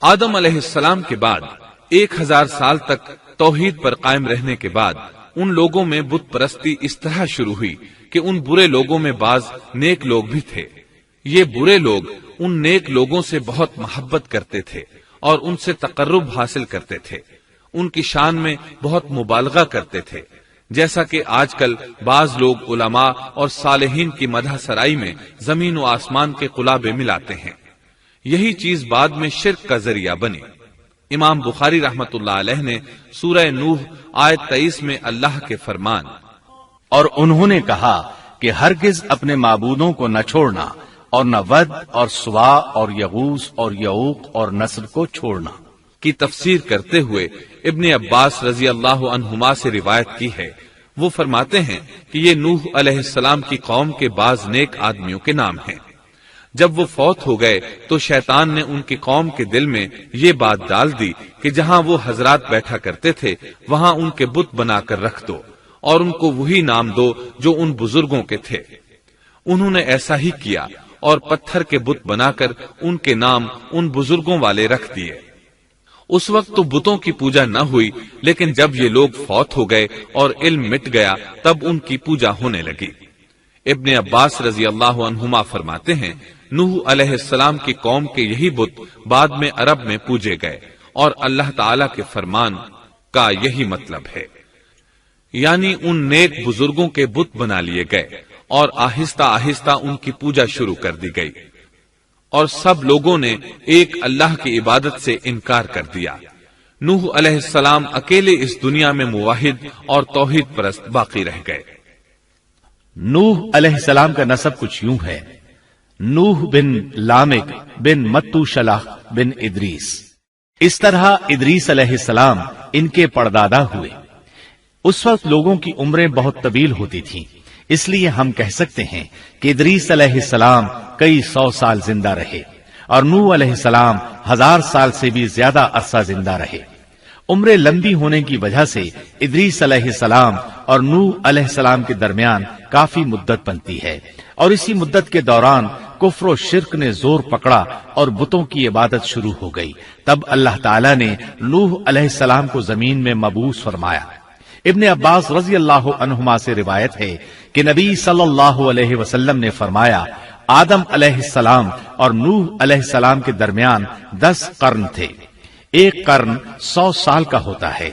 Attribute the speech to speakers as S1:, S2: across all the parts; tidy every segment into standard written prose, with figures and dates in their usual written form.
S1: آدم علیہ السلام کے بعد 1000 سال تک توحید پر قائم رہنے کے بعد ان لوگوں میں بت پرستی اس طرح شروع ہوئی کہ ان برے لوگوں میں بعض نیک لوگ بھی تھے۔ یہ برے لوگ ان نیک لوگوں سے بہت محبت کرتے تھے اور ان سے تقرب حاصل کرتے تھے، ان کی شان میں بہت مبالغہ کرتے تھے، جیسا کہ آج کل بعض لوگ علماء اور صالحین کی مدح سرائی میں زمین و آسمان کے قلابے ملاتے ہیں۔ یہی چیز بعد میں شرک کا ذریعہ بنی۔ امام بخاری رحمت اللہ علیہ نے سورہ نوح آیت 23 میں اللہ کے فرمان
S2: اور انہوں نے کہا کہ ہرگز اپنے معبودوں کو نہ چھوڑنا اور نہ ود اور سوا اور یغوث اور یعوق اور نصر کو چھوڑنا
S1: کی تفسیر کرتے ہوئے ابن عباس رضی اللہ عنہما سے روایت کی ہے۔ وہ فرماتے ہیں کہ یہ نوح علیہ السلام کی قوم کے بعض نیک آدمیوں کے نام ہیں۔ جب وہ فوت ہو گئے تو شیطان نے ان کی قوم کے دل میں یہ بات ڈال دی کہ جہاں وہ حضرات بیٹھا کرتے تھے وہاں ان کے بت بنا کر رکھ دو اور ان کو وہی نام دو جو ان بزرگوں کے تھے۔ انہوں نے ایسا ہی کیا اور پتھر کے بت بنا کر ان کے نام ان بزرگوں والے رکھ دیے۔ اس وقت تو بتوں کی پوجا نہ ہوئی، لیکن جب یہ لوگ فوت ہو گئے اور علم مٹ گیا تب ان کی پوجا ہونے لگی۔ ابن عباس رضی اللہ عنہما فرماتے ہیں نوح علیہ السلام کی قوم کے یہی بت بعد میں عرب میں پوجے گئے اور اللہ تعالی کے فرمان کا یہی مطلب ہے، یعنی ان نیک بزرگوں کے بت بنا لیے گئے اور آہستہ آہستہ ان کی پوجا شروع کر دی گئی، اور سب لوگوں نے ایک اللہ کی عبادت سے انکار کر دیا۔ نوح علیہ السلام اکیلے اس دنیا میں موحد اور توحید پرست باقی رہ گئے۔
S2: نوح علیہ السلام کا نسب کچھ یوں ہے: نوح بن لامک بن متو شلح بن ادریس۔ اس طرح ادریس علیہ السلام ان کے پردادا ہوئے۔ اس وقت لوگوں کی عمریں بہت طویل ہوتی تھیں، اس لیے ہم کہہ سکتے ہیں کہ ادریس علیہ السلام کئی 100 سال زندہ رہے اور نوح علیہ السلام 1000 سال سے بھی زیادہ عرصہ زندہ رہے۔ عمریں لمبی ہونے کی وجہ سے ادریس علیہ السلام اور نوح علیہ السلام کے درمیان کافی مدت بنتی ہے، اور اسی مدت کے دوران کفر و شرک نے زور پکڑا اور بتوں کی عبادت شروع ہو گئی۔ تب اللہ تعالیٰ نے نوح علیہ السلام کو زمین میں مبعوث فرمایا۔ ابن عباس رضی اللہ عنہما سے روایت ہے کہ نبی صلی اللہ علیہ وسلم نے فرمایا آدم علیہ السلام اور نوح علیہ السلام کے درمیان 10 قرن تھے۔ ایک قرن 100 سال کا ہوتا ہے۔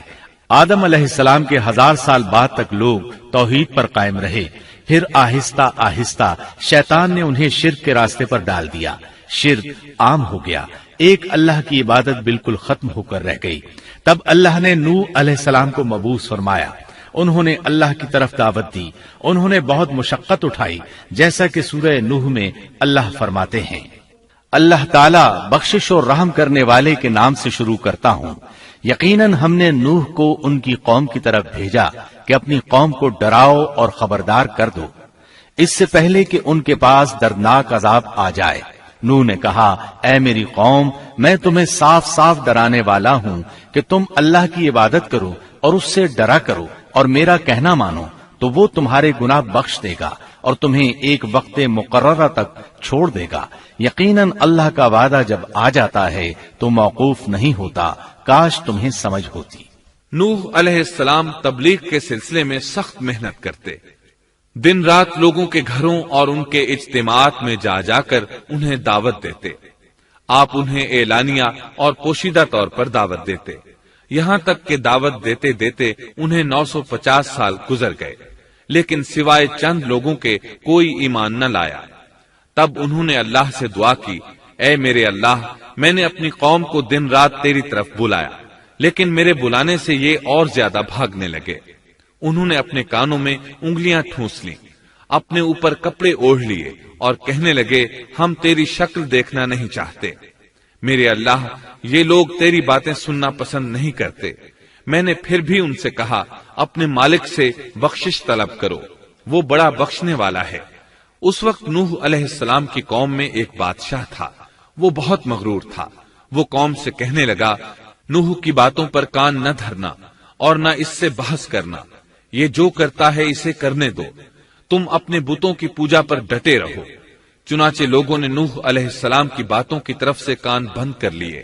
S2: آدم علیہ السلام کے 1000 سال بعد تک لوگ توحید پر قائم رہے، پھر آہستہ آہستہ شیطان نے انہیں شرک کے راستے پر ڈال دیا، شرک عام ہو گیا، ایک اللہ کی عبادت بالکل ختم ہو کر رہ گئی۔ تب اللہ نے نوح علیہ السلام کو مبعوث فرمایا، انہوں نے اللہ کی طرف دعوت دی، انہوں نے بہت مشقت اٹھائی، جیسا کہ سورہ نوح میں اللہ فرماتے ہیں اللہ تعالیٰ بخشش اور رحم کرنے والے کے نام سے شروع کرتا ہوں۔ یقیناً ہم نے نوح کو ان کی قوم کی طرف بھیجا کہ اپنی قوم کو ڈراؤ اور خبردار کر دو، اس سے پہلے کہ ان کے پاس دردناک عذاب آ جائے۔ نوح نے کہا اے میری قوم، میں تمہیں صاف صاف ڈرانے والا ہوں کہ تم اللہ کی عبادت کرو اور اس سے ڈرا کرو اور میرا کہنا مانو، تو وہ تمہارے گناہ بخش دے گا اور تمہیں ایک وقت مقررہ تک چھوڑ دے گا۔ یقیناً اللہ کا وعدہ جب آ جاتا ہے تو موقوف نہیں ہوتا، کاش تمہیں سمجھ ہوتی۔
S1: نوح علیہ السلام تبلیغ کے سلسلے میں سخت محنت کرتے، دن رات لوگوں کے گھروں اور ان کے اجتماعات میں جا جا کر انہیں دعوت دیتے۔ آپ انہیں اعلانیہ اور پوشیدہ طور پر دعوت دیتے، یہاں تک کہ دعوت دیتے دیتے انہیں 950 سال گزر گئے، لیکن سوائے چند لوگوں کے کوئی ایمان نہ لایا۔ تب انہوں نے اللہ سے دعا کی اے میرے اللہ، میں نے اپنی قوم کو دن رات تیری طرف بلایا، لیکن میرے بلانے سے یہ اور زیادہ بھاگنے لگے۔ انہوں نے اپنے کانوں میں انگلیاں ٹھونس لیں، اپنے اوپر کپڑے اوڑھ لیے اور کہنے لگے ہم تیری شکل دیکھنا نہیں چاہتے۔ میرے اللہ، یہ لوگ تیری باتیں سننا پسند نہیں کرتے۔ میں نے پھر بھی ان سے کہا اپنے مالک سے بخشش طلب کرو، وہ بڑا بخشنے والا ہے۔ اس وقت نوح علیہ السلام کی قوم میں ایک بادشاہ تھا، وہ بہت مغرور تھا۔ وہ قوم سے کہنے لگا نوح کی باتوں پر کان نہ دھرنا اور نہ اس سے بحث کرنا، یہ جو کرتا ہے اسے کرنے دو، تم اپنے بتوں کی پوجا پر ڈٹے رہو۔ چنانچہ لوگوں نے نوح علیہ السلام کی باتوں کی طرف سے کان بند کر لیے۔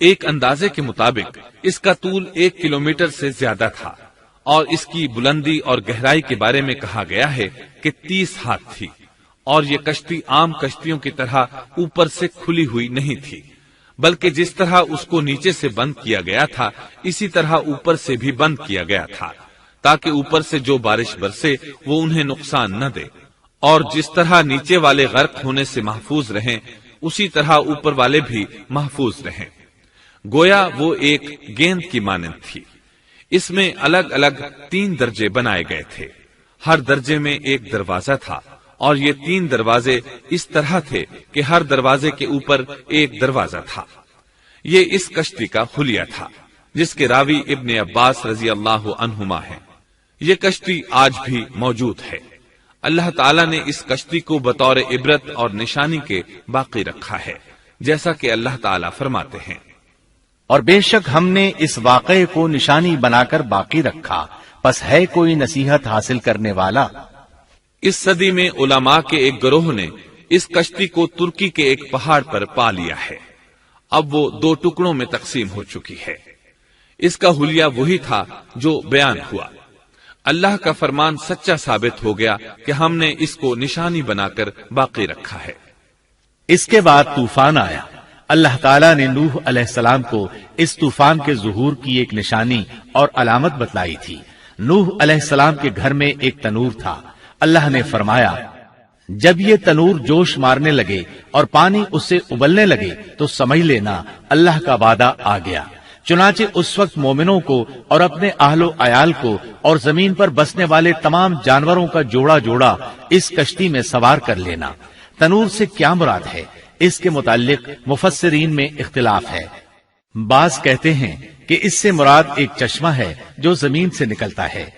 S1: ایک اندازے کے مطابق اس کا طول 1 کلومیٹر سے زیادہ تھا اور اس کی بلندی اور گہرائی کے بارے میں کہا گیا ہے کہ 30 ہاتھ تھی، اور یہ کشتی عام کشتیوں کی طرح اوپر سے کھلی ہوئی نہیں تھی، بلکہ جس طرح اس کو نیچے سے بند کیا گیا تھا اسی طرح اوپر سے بھی بند کیا گیا تھا، تاکہ اوپر سے جو بارش برسے وہ انہیں نقصان نہ دے، اور جس طرح نیچے والے غرق ہونے سے محفوظ رہیں اسی طرح اوپر والے بھی محفوظ رہیں۔ گویا وہ ایک گیند کی مانند تھی۔ اس میں الگ الگ 3 درجے بنائے گئے تھے، ہر درجے میں ایک دروازہ تھا، اور یہ 3 دروازے اس طرح تھے کہ ہر دروازے کے اوپر ایک دروازہ تھا۔ یہ اس کشتی کا حلیہ تھا جس کے راوی ابن عباس رضی اللہ عنہما ہیں۔ یہ کشتی آج بھی موجود ہے۔ اللہ تعالیٰ نے اس کشتی کو بطور عبرت اور نشانی کے باقی رکھا ہے، جیسا کہ اللہ تعالیٰ فرماتے ہیں،
S2: اور بے شک ہم نے اس واقعے کو نشانی بنا کر باقی رکھا، پس ہے کوئی نصیحت حاصل کرنے والا۔
S1: اس صدی میں علماء کے ایک گروہ نے اس کشتی کو ترکی کے ایک پہاڑ پر پا لیا ہے۔ اب وہ 2 ٹکڑوں میں تقسیم ہو چکی ہے۔ اس کا حلیہ وہی تھا جو بیان ہوا۔ اللہ کا فرمان سچا ثابت ہو گیا کہ ہم نے اس کو نشانی بنا کر باقی رکھا ہے۔
S2: اس کے بعد طوفان آیا۔ اللہ تعالیٰ نے نوح علیہ السلام کو اس طوفان کے ظہور کی ایک نشانی اور علامت بتلائی تھی۔ نوح علیہ السلام کے گھر میں ایک تنور تھا۔ اللہ نے فرمایا، جب یہ تنور جوش مارنے لگے اور پانی اس سے ابلنے لگے تو سمجھ لینا اللہ کا وعدہ آ گیا۔ چنانچہ اس وقت مومنوں کو اور اپنے اہل و عیال کو اور زمین پر بسنے والے تمام جانوروں کا جوڑا جوڑا اس کشتی میں سوار کر لینا۔ تنور سے کیا مراد ہے، اس کے متعلق مفسرین میں اختلاف ہے۔ بعض کہتے ہیں کہ اس سے مراد ایک چشمہ ہے جو زمین سے نکلتا ہے،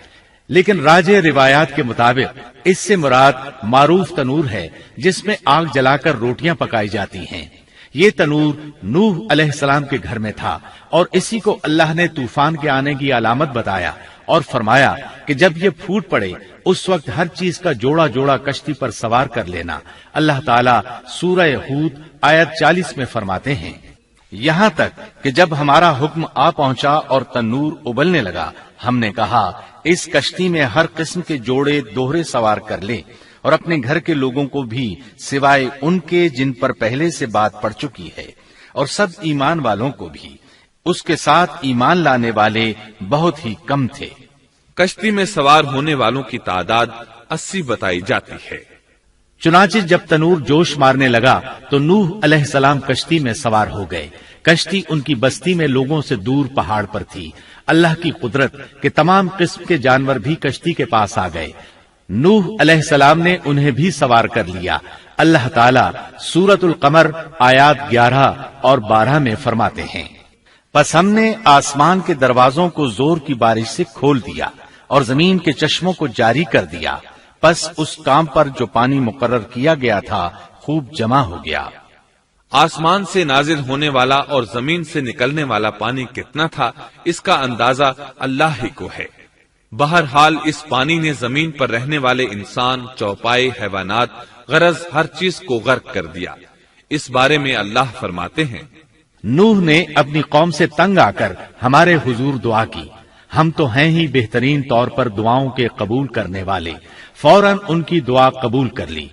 S2: لیکن راجح روایات کے مطابق اس سے مراد معروف تنور ہے جس میں آگ جلا کر روٹیاں پکائی جاتی ہیں۔ یہ تنور نوح علیہ السلام کے گھر میں تھا، اور اسی کو اللہ نے طوفان کے آنے کی علامت بتایا اور فرمایا کہ جب یہ پھوٹ پڑے اس وقت ہر چیز کا جوڑا جوڑا کشتی پر سوار کر لینا۔ اللہ تعالیٰ سورہ ہود آیت 40 میں فرماتے ہیں، یہاں تک کہ جب ہمارا حکم آ پہنچا اور تنور ابلنے لگا، ہم نے کہا اس کشتی میں ہر قسم کے جوڑے دوہرے سوار کر لے، اور اپنے گھر کے لوگوں کو بھی سوائے ان کے جن پر پہلے سے بات پڑ چکی ہے، اور سب ایمان والوں کو بھی۔ اس کے ساتھ ایمان لانے والے بہت ہی کم تھے۔
S1: کشتی میں سوار ہونے والوں کی تعداد 80 بتائی جاتی ہے۔
S2: چنانچہ جب تنور جوش مارنے لگا تو نوح علیہ السلام کشتی میں سوار ہو گئے۔ کشتی ان کی بستی میں لوگوں سے دور پہاڑ پر تھی۔ اللہ کی قدرت کہ تمام قسم کے جانور بھی کشتی کے پاس آ گئے۔ نوح علیہ السلام نے انہیں بھی سوار کر لیا۔ اللہ تعالیٰ سورۃ القمر آیات 11 اور 12 میں فرماتے ہیں، پس ہم نے آسمان کے دروازوں کو زور کی بارش سے کھول دیا اور زمین کے چشموں کو جاری کر دیا، پس اس کام پر جو پانی مقرر کیا گیا تھا خوب جمع ہو گیا۔
S1: آسمان سے نازل ہونے والا اور زمین سے نکلنے والا پانی کتنا تھا، اس کا اندازہ اللہ ہی کو ہے۔ بہرحال اس پانی نے زمین پر رہنے والے انسان، چوپائے، حیوانات، غرض ہر چیز کو غرق کر دیا۔ اس بارے میں اللہ فرماتے ہیں،
S2: نوح نے اپنی قوم سے تنگ آ کر ہمارے حضور دعا کی، ہم تو ہیں ہی بہترین طور پر دعاؤں کے قبول کرنے والے۔ فوراً ان کی دعا قبول کر لی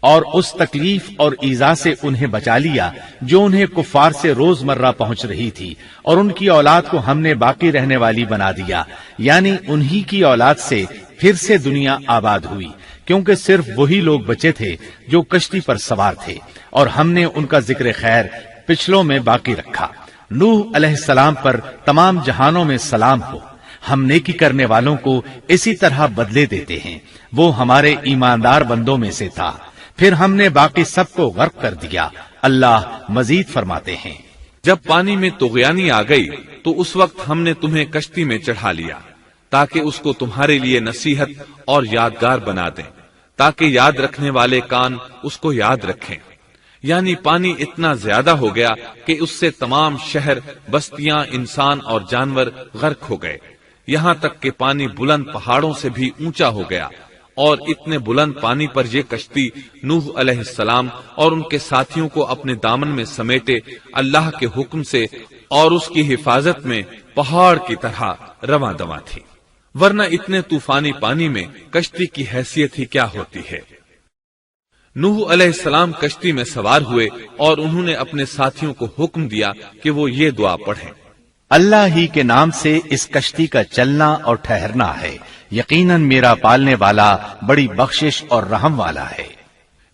S2: اور اس تکلیف اور ایذا سے انہیں بچا لیا جو انہیں کفار سے روز مرہ پہنچ رہی تھی، اور ان کی اولاد کو ہم نے باقی رہنے والی بنا دیا، یعنی انہی کی اولاد سے پھر سے دنیا آباد ہوئی، کیونکہ صرف وہی لوگ بچے تھے جو کشتی پر سوار تھے، اور ہم نے ان کا ذکر خیر پچھلوں میں باقی رکھا۔ نوح علیہ السلام پر تمام جہانوں میں سلام ہو۔ ہم نیکی کرنے والوں کو اسی طرح بدلے دیتے ہیں، وہ ہمارے ایماندار بندوں میں سے تھا، پھر ہم نے باقی سب کو غرق کر دیا۔ اللہ مزید فرماتے ہیں،
S1: جب پانی میں طغیانی آ گئی تو اس وقت ہم نے تمہیں کشتی میں چڑھا لیا تاکہ اس کو تمہارے لیے نصیحت اور یادگار بنا دیں، تاکہ یاد رکھنے والے کان اس کو یاد رکھیں۔ یعنی پانی اتنا زیادہ ہو گیا کہ اس سے تمام شہر، بستیاں، انسان اور جانور غرق ہو گئے، یہاں تک کہ پانی بلند پہاڑوں سے بھی اونچا ہو گیا، اور اتنے بلند پانی پر یہ کشتی نوح علیہ السلام اور ان کے ساتھیوں کو اپنے دامن میں سمیٹے اللہ کے حکم سے اور اس کی حفاظت میں پہاڑ کی طرح رواں دواں تھی، ورنہ اتنے طوفانی پانی میں کشتی کی حیثیت ہی کیا ہوتی ہے۔ نوح علیہ السلام کشتی میں سوار ہوئے اور انہوں نے اپنے ساتھیوں کو حکم دیا کہ وہ یہ دعا پڑھیں،
S2: اللہ ہی کے نام سے اس کشتی کا چلنا اور ٹھہرنا ہے، یقیناً میرا پالنے والا بڑی بخشش اور رحم والا ہے۔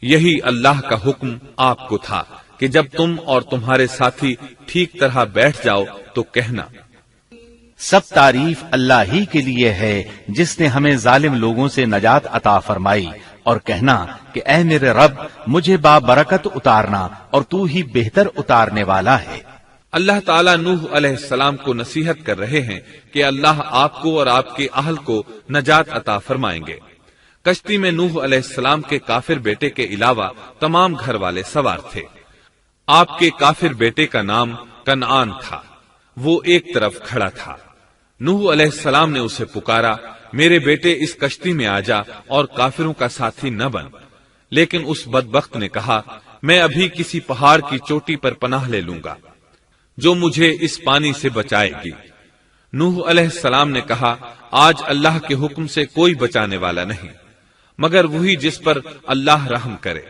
S1: یہی اللہ کا حکم آپ کو تھا کہ جب تم اور تمہارے ساتھی ٹھیک طرح بیٹھ جاؤ تو کہنا،
S2: سب تعریف اللہ ہی کے لیے ہے جس نے ہمیں ظالم لوگوں سے نجات عطا فرمائی، اور کہنا کہ اے میرے رب مجھے بابرکت اتارنا اور تو ہی بہتر اتارنے والا ہے۔
S1: اللہ تعالیٰ نوح علیہ السلام کو نصیحت کر رہے ہیں کہ اللہ آپ کو اور آپ کے اہل کو نجات عطا فرمائیں گے۔ کشتی میں نوح علیہ السلام کے کافر بیٹے کے علاوہ تمام گھر والے سوار تھے۔ آپ کے کافر بیٹے کا نام کنعان تھا، وہ ایک طرف کھڑا تھا۔ نوح علیہ السلام نے اسے پکارا، میرے بیٹے اس کشتی میں آ جا اور کافروں کا ساتھی نہ بن، لیکن اس بدبخت نے کہا، میں ابھی کسی پہاڑ کی چوٹی پر پناہ لے لوں گا جو مجھے اس پانی سے بچائے گی۔ نوح علیہ السلام نے کہا، آج اللہ کے حکم سے کوئی بچانے والا نہیں مگر وہی جس پر اللہ رحم کرے۔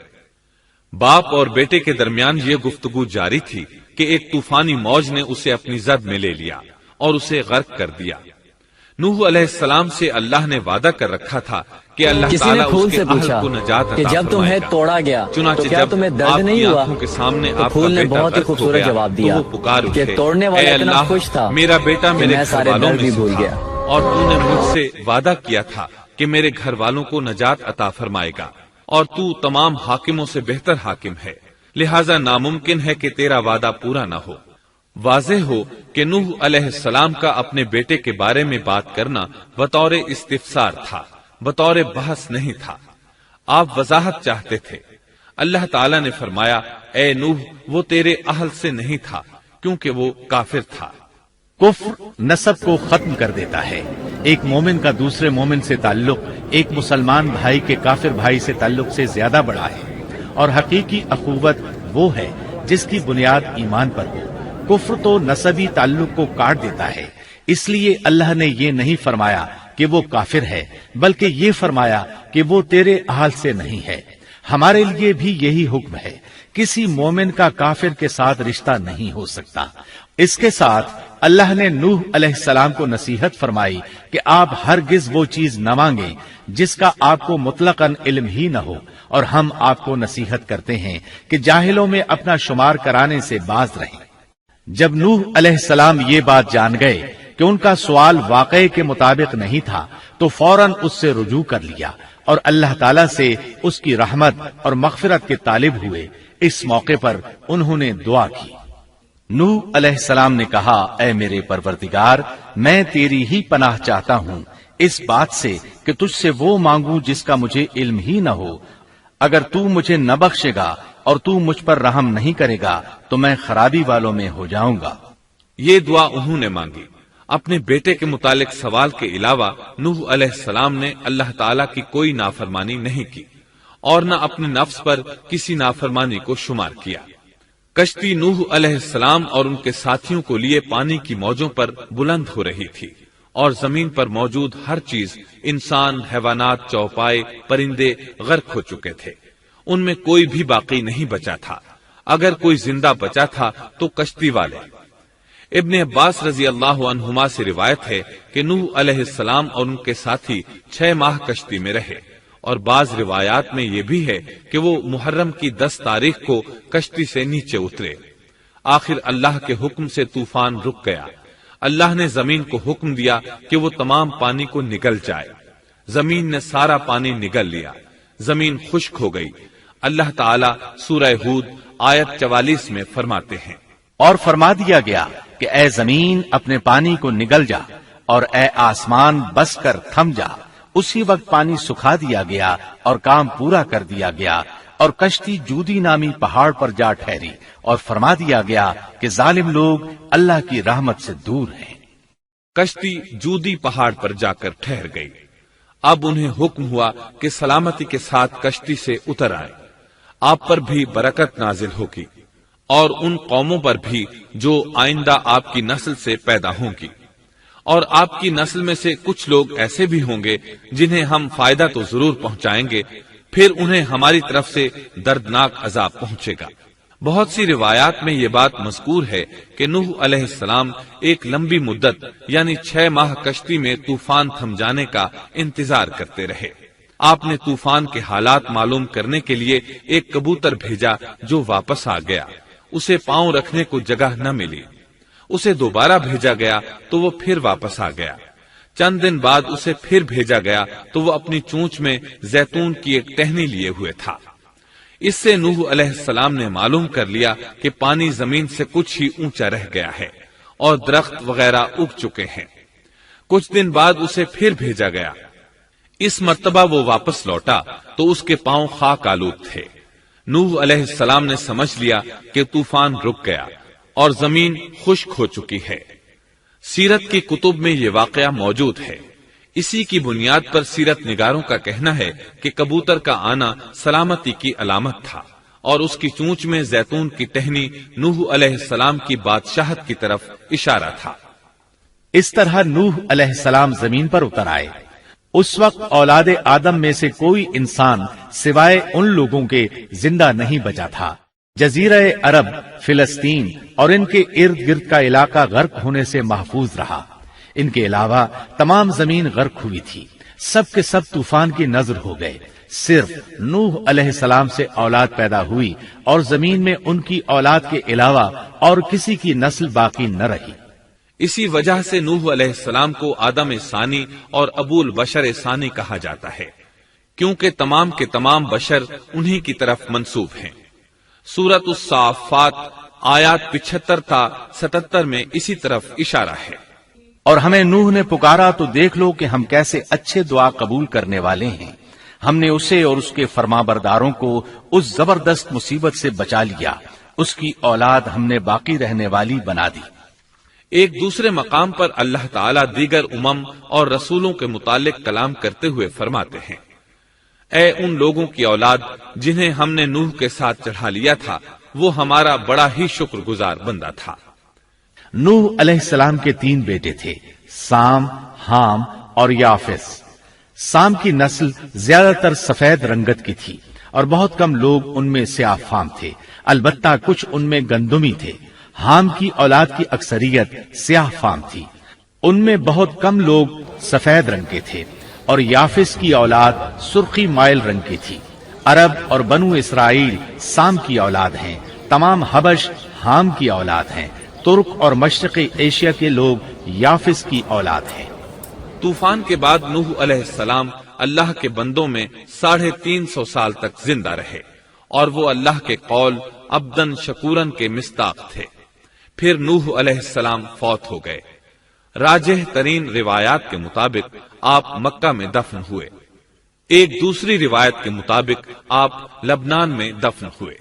S1: باپ اور بیٹے کے درمیان یہ گفتگو جاری تھی کہ ایک طوفانی موج نے اسے اپنی زد میں لے لیا اور اسے غرق کر دیا۔ نوح علیہ السلام سے اللہ نے وعدہ کر رکھا تھا کہ اللہ
S3: کسی نے
S1: تعالیٰ
S3: پھول
S1: اس کے
S3: سے
S1: اہل
S3: پوچھا
S1: کو نجات
S3: کہ
S1: عطا
S3: جب تمہیں
S1: فرمائے گا۔
S3: توڑا گیا
S1: چنانچہ
S3: تو کیا
S1: جب
S3: تمہیں
S1: آپ
S3: درد
S1: کی
S3: نہیں ہوا؟
S1: آنکھوں کے سامنے
S3: تو
S1: آپ
S3: پھول
S1: کا
S3: نے
S1: بیٹا
S3: بہت ہی
S1: غرق ہو
S3: خوبصورت
S1: گیا
S3: جواب
S1: تو
S3: دیا
S1: وہ پکار
S3: کہ
S1: اٹھے،
S3: توڑنے والا
S1: اے
S3: اتنا
S1: اللہ
S3: خوش تھا
S1: میرا بیٹا
S3: کہ
S1: میرے
S3: میں
S1: گھر
S3: سارے
S1: والوں
S3: درد
S1: میں
S3: بھی
S1: سے
S3: بھول
S1: تھا
S3: گیا۔
S1: اور تو نے مجھ سے وعدہ کیا تھا کہ میرے گھر والوں کو نجات عطا فرمائے گا، اور تو تمام حاکموں سے بہتر حاکم ہے، لہذا ناممکن ہے کہ تیرا وعدہ پورا نہ ہو۔ واضح ہو کہ نوح علیہ السلام کا اپنے بیٹے کے بارے میں بات کرنا بطور استفسار تھا، بطور بحث نہیں تھا۔ آپ وضاحت چاہتے تھے۔ اللہ تعالیٰ نے فرمایا، اے نوح وہ تیرے اہل سے نہیں تھا کیونکہ وہ کافر تھا۔
S2: کفر نسب کو ختم کر دیتا ہے۔ ایک مومن کا دوسرے مومن سے تعلق ایک مسلمان بھائی کے کافر بھائی سے تعلق سے زیادہ بڑا ہے، اور حقیقی اخوت وہ ہے جس کی بنیاد ایمان پر ہو۔ کفر تو نسبی تعلق کو کاٹ دیتا ہے، اس لیے اللہ نے یہ نہیں فرمایا کہ وہ کافر ہے، بلکہ یہ فرمایا کہ وہ تیرے اہل سے نہیں ہے۔ ہمارے لیے بھی یہی حکم ہے، کسی مومن کا کافر کے ساتھ رشتہ نہیں ہو سکتا۔ اس کے ساتھ اللہ نے نوح علیہ السلام کو نصیحت فرمائی کہ آپ ہرگز وہ چیز نہ مانگیں جس کا آپ کو مطلقاً علم ہی نہ ہو، اور ہم آپ کو نصیحت کرتے ہیں کہ جاہلوں میں اپنا شمار کرانے سے باز رہیں۔ جب نوح علیہ السلام یہ بات جان گئے کہ ان کا سوال واقعے کے مطابق نہیں تھا تو فوراً اس سے رجوع کر لیا اور اللہ تعالیٰ سے اس کی رحمت اور مغفرت کے طالب ہوئے۔ اس موقع پر انہوں نے دعا کی۔ نوح علیہ السلام نے کہا، اے میرے پروردگار، میں تیری ہی پناہ چاہتا ہوں اس بات سے کہ تجھ سے وہ مانگوں جس کا مجھے علم ہی نہ ہو۔ اگر تو مجھے نہ بخشے گا اور تو مجھ پر رحم نہیں کرے گا تو میں خرابی والوں میں ہو جاؤں گا۔
S1: یہ دعا انہوں نے مانگی۔ اپنے بیٹے کے متعلق سوال کے علاوہ نوح علیہ السلام نے اللہ تعالیٰ کی کوئی نافرمانی نہیں کی اور نہ اپنے نفس پر کسی نافرمانی کو شمار کیا۔ کشتی نوح علیہ السلام اور ان کے ساتھیوں کو لیے پانی کی موجوں پر بلند ہو رہی تھی، اور زمین پر موجود ہر چیز، انسان، حیوانات، چوپائے، پرندے غرق ہو چکے تھے۔ ان میں کوئی بھی باقی نہیں بچا تھا۔ اگر کوئی زندہ بچا تھا تو کشتی والے۔ ابن عباس رضی اللہ عنہما سے روایت ہے کہ نوح علیہ السلام اور ان کے ساتھی 6 ماہ کشتی میں رہے، اور بعض روایات میں یہ بھی ہے کہ وہ محرم کی 10 تاریخ کو کشتی سے نیچے اترے۔ آخر اللہ کے حکم سے طوفان رک گیا۔ اللہ نے زمین کو حکم دیا کہ وہ تمام پانی کو نگل جائے۔ زمین نے سارا پانی نگل لیا، زمین خشک ہو گئی۔ اللہ تعالیٰ سورہ ہود آیت 44 میں فرماتے ہیں،
S2: اور فرما دیا گیا کہ اے زمین اپنے پانی کو نگل جا، اور اے آسمان بس کر تھم جا۔ اسی وقت پانی سکھا دیا گیا اور کام پورا کر دیا گیا، اور کشتی جودی نامی پہاڑ پر جا ٹھہری، اور فرما دیا گیا کہ ظالم لوگ اللہ کی رحمت سے دور ہیں۔
S1: کشتی جودی پہاڑ پر جا کر ٹھہر گئی۔ اب انہیں حکم ہوا کہ سلامتی کے ساتھ کشتی سے اتر آئے، آپ پر بھی برکت نازل ہوگی۔ اور ان قوموں پر بھی جو آئندہ آپ کی نسل سے پیدا ہوں گی، اور آپ کی نسل میں سے کچھ لوگ ایسے بھی ہوں گے جنہیں ہم فائدہ تو ضرور پہنچائیں گے، پھر انہیں ہماری طرف سے دردناک عذاب پہنچے گا۔ بہت سی روایات میں یہ بات مذکور ہے کہ نوح علیہ السلام ایک لمبی مدت یعنی 6 ماہ کشتی میں طوفان تھم جانے کا انتظار کرتے رہے۔ آپ نے طوفان کے حالات معلوم کرنے کے لیے ایک کبوتر بھیجا جو واپس آ گیا، اسے پاؤں رکھنے کو جگہ نہ ملی۔ اسے دوبارہ بھیجا گیا تو وہ پھر واپس آ گیا۔ چند دن بعد اسے پھر بھیجا گیا تو وہ اپنی چونچ میں زیتون کی ایک ٹہنی لیے ہوئے تھا۔ اس سے نوح علیہ السلام نے معلوم کر لیا کہ پانی زمین سے کچھ ہی اونچا رہ گیا ہے اور درخت وغیرہ اگ چکے ہیں۔ کچھ دن بعد اسے پھر بھیجا گیا۔ اس مرتبہ وہ واپس لوٹا تو اس کے پاؤں خاک آلود تھے۔ نوح علیہ السلام نے سمجھ لیا کہ طوفان رک گیا اور زمین خشک ہو چکی ہے۔ سیرت کی کتب میں یہ واقعہ موجود ہے۔ اسی کی بنیاد پر سیرت نگاروں کا کہنا ہے کہ کبوتر کا آنا سلامتی کی علامت تھا اور اس کی چونچ میں زیتون کی ٹہنی نوح علیہ السلام کی بادشاہت کی طرف اشارہ تھا۔
S2: اس طرح نوح علیہ السلام زمین پر اتر آئے۔ اس وقت اولاد آدم میں سے کوئی انسان سوائے ان لوگوں کے زندہ نہیں بچا تھا۔ جزیرہ عرب، فلسطین اور ان کے ارد گرد کا علاقہ غرق ہونے سے محفوظ رہا۔ ان کے علاوہ تمام زمین غرق ہوئی تھی۔ سب کے سب طوفان کی نظر ہو گئے۔ صرف نوح علیہ السلام سے اولاد پیدا ہوئی اور زمین میں ان کی اولاد کے علاوہ اور کسی کی نسل باقی نہ رہی۔
S1: اسی وجہ سے نوح علیہ السلام کو آدم ثانی اور ابو البشر ثانی کہا جاتا ہے، کیونکہ تمام کے تمام بشر انہی کی طرف منسوب ہیں۔ سورۃ الصافات آیات 75 تا 77 میں اسی طرف اشارہ ہے۔
S2: اور ہمیں نوح نے پکارا تو دیکھ لو کہ ہم کیسے اچھے دعا قبول کرنے والے ہیں۔ ہم نے اسے اور اس کے فرمانبرداروں کو اس زبردست مصیبت سے بچا لیا۔ اس کی اولاد ہم نے باقی رہنے والی بنا دی۔
S1: ایک دوسرے مقام پر اللہ تعالیٰ دیگر امم اور رسولوں کے متعلق کلام کرتے ہوئے فرماتے ہیں، اے ان لوگوں کی اولاد جنہیں ہم نے نوح کے ساتھ چڑھا لیا تھا، وہ ہمارا بڑا ہی شکر گزار بندہ تھا۔
S2: نوح علیہ السلام کے 3 بیٹے تھے، سام، حام اور یافس۔ سام کی نسل زیادہ تر سفید رنگت کی تھی اور بہت کم لوگ ان میں سیاہ فام تھے، البتہ کچھ ان میں گندمی تھے۔ حام کی اولاد کی اکثریت سیاہ فام تھی، ان میں بہت کم لوگ سفید رنگ کے تھے، اور یافس کی اولاد سرخی مائل رنگ کی تھی۔ عرب اور بنو اسرائیل سام کی اولاد ہیں، تمام حبش حام کی اولاد ہیں، ترک اور مشرقی ایشیا کے لوگ یافس کی اولاد ہیں۔
S1: طوفان کے بعد نوح علیہ السلام اللہ کے بندوں میں 350 سال تک زندہ رہے، اور وہ اللہ کے قول عبدن شکورن کے مصداق تھے۔ پھر نوح علیہ السلام فوت ہو گئے۔ راجح ترین روایات کے مطابق آپ مکہ میں دفن ہوئے۔ ایک دوسری روایت کے مطابق آپ لبنان میں دفن ہوئے۔